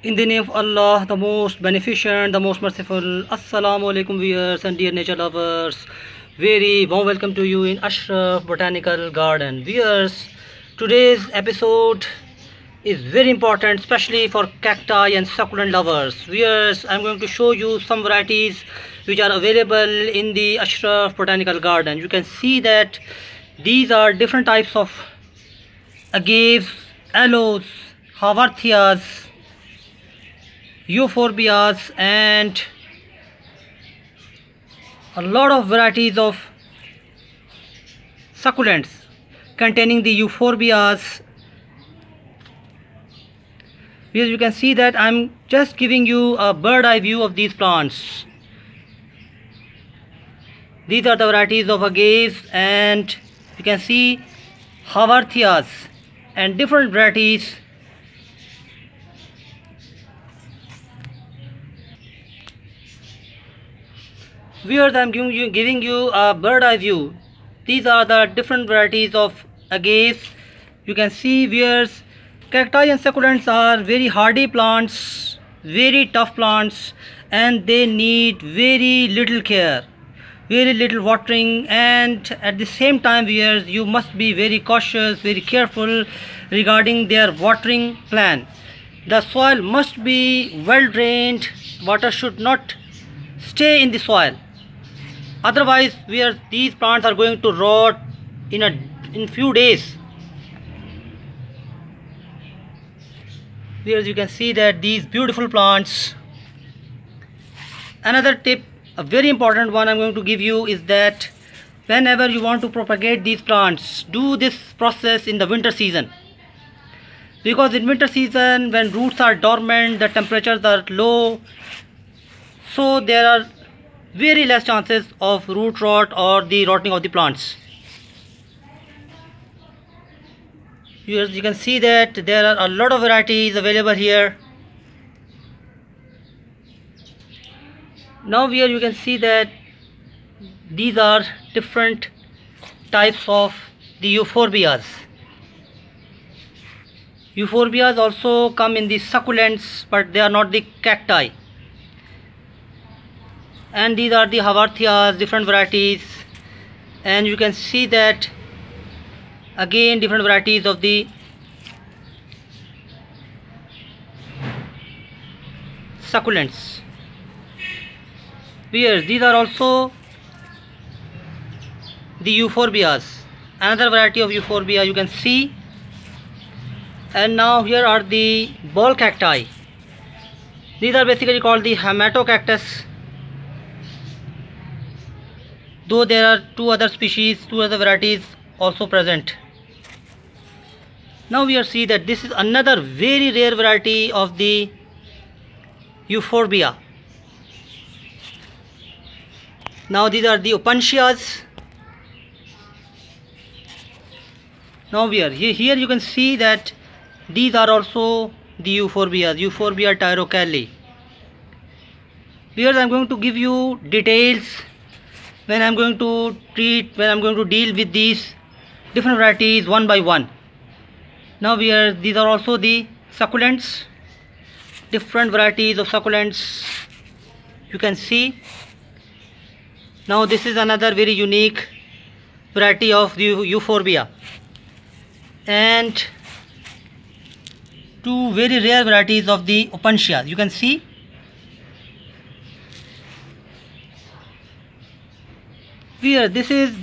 In the name of Allah, the most beneficent, the most merciful. Assalamu alaikum viewers and dear nature lovers. Very warm welcome to you in Ashraf Botanical Garden. Viewers, today's episode is very important, especially for cacti and succulent lovers. Viewers, I'm going to show you some varieties which are available in the Ashraf Botanical Garden. You can see that these are different types of agaves, aloes, haworthias, euphorbias, and a lot of varieties of succulents containing the euphorbias. Here you can see that I'm just giving you a bird eye view of these plants. These are the varieties of agaves, and you can see haworthias and different varieties. Viewers, I'm giving you a bird eye view. These are the different varieties of agaves. You can see, viewers, cacti and succulents are very hardy plants, very tough plants, and they need very little care, very little watering, and at the same time, viewers, you must be very cautious, very careful regarding their watering plan. The soil must be well drained. Water should not stay in the soil. Otherwise, these plants are going to rot in few days. Here you can see that these beautiful plants. Another tip, a very important one I'm going to give you, is that whenever you want to propagate these plants, do this process in the winter season. Because in winter season, when roots are dormant, the temperatures are low, so there are very less chances of root rot or the rotting of the plants. Here you can see that there are a lot of varieties available here. Now here you can see that these are different types of the euphorbias. Euphorbias also come in the succulents, but they are not the cacti. And these are the haworthias, different varieties, and you can see that again different varieties of the succulents. Here these are also the euphorbias, another variety of euphorbia you can see. And now here are the ball cacti. These are basically called the haematocactus, though there are two other varieties also present. Now we see that this is another very rare variety of the euphorbia. Now these are the opuntias. Now here you can see that these are also the euphorbias, Euphorbia tyrocalli. Here I am going to give you details when I am going to deal with these different varieties one by one. Now these are also the succulents, different varieties of succulents you can see. Now this is another very unique variety of the euphorbia, and two very rare varieties of the opuntia you can see. Here this is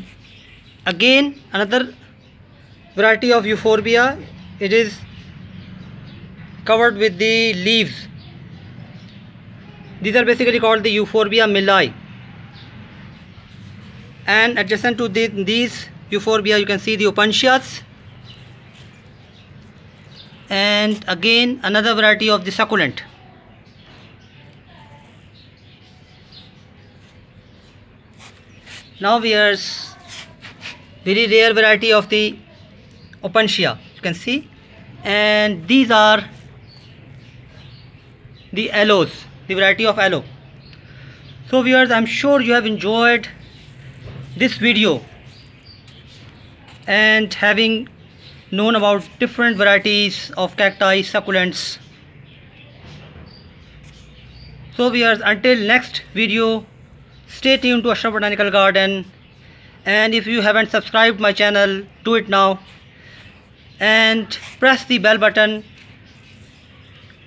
again another variety of euphorbia. It is covered with the leaves. These are basically called the Euphorbia milli, and adjacent to these euphorbia you can see the opuntias, and again another variety of the succulent. Now here's very rare variety of the opuntia you can see, and these are the aloes, the variety of aloe. So viewers, I'm sure you have enjoyed this video, and having known about different varieties of cacti, succulents. So viewers, until next video, stay tuned to Ashraf Botanical Garden, and if you haven't subscribed my channel, do it now and press the bell button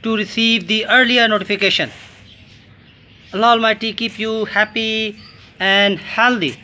to receive the earlier notification. Allah Almighty keep you happy and healthy.